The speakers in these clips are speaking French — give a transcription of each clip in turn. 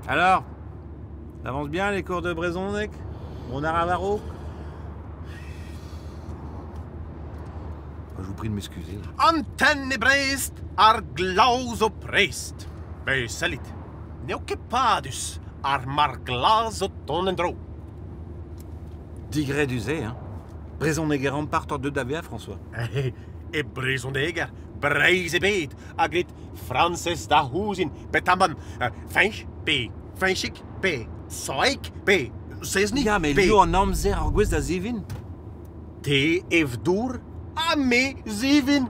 Alors, ça avance bien les cours de Brezonnec? Mon Aravaro? Je vous prie de m'excuser. Antenne Brest ar glaus o prest. Be salit. Neocepadus ar mar glas o tonendro. Digré d'usé, hein. Brezonnec rempart de Davia, François. E Brezonneger, Breise beet, agrit Frances da Husin, betamban, Feinch, B, Feinchik, B, Soik, B, Sesni, Ja, mais B, lui en homme zer arguez da zivin. T, Evdur, Ame, Zivin.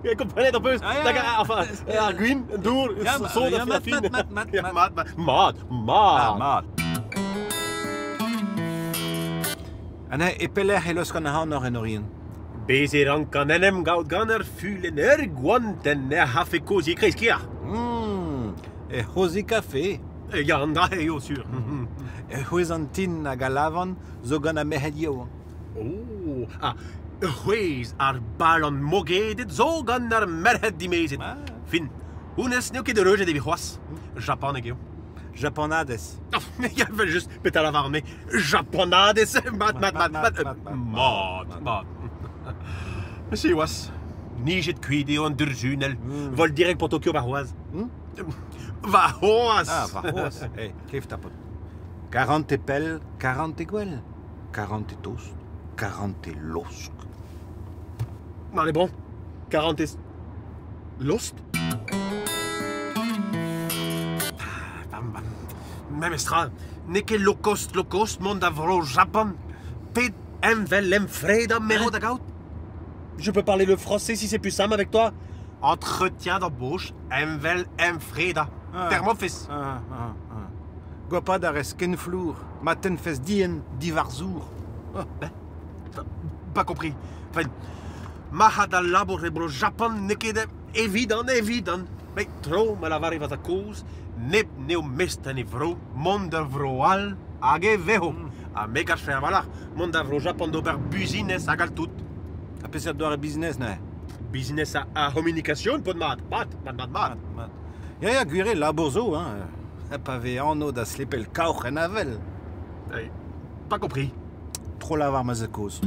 Je comprenez un peu? Enfin, Arguin, Dur, son de la fin. Mat. Anna epeller helos kan ha nor en orien. Bezeran kan enem gaut ganner fühlen guanten haffe kosi kreiskia. E hosi café. Ja, da jo sur. E hoizantin a galavan zo gant a mehedio. Oh, Hues ar ballon mogedet zo ganner merhet dimezet. Fin, unes neo ket de reuge de vihoas. Japan egeo. Japonades. Jeg vil just betale varme. Japonades. Mat. Monsieur was. Niget cuide en durzunel. Vol direct pour Tokyo Varoise. Varoise. Ah, Varoise. Eh, cliff tapot. 40 epel, 40 guel. 40 toast, 40 losk. Non, elle est bon. 40 est... Lost? Même estra, neke low cost, mondavro Japon. Ped envel freda mero da gaut. Je peux parler le français si c'est plus simple avec toi. Entretien d'embauche, envel freda. Thermofis. Gopa da res ken flour, maten fes dien, divarzour. Pas compris. Enfin, mahada laborebro Japon neke de évident. Mais trop malavari vas a cause. Neb neo mestan evro, mondavroal, age veho. A megar fer valar, mondavro Japon d'ober business agal tout. Apesar doar e business, ne? Business a communication, pod mat. Ja, gwire laborzo, hein. Pave anno da slepel kauch en avel. Pas compris. Trop lavar ma zekoz.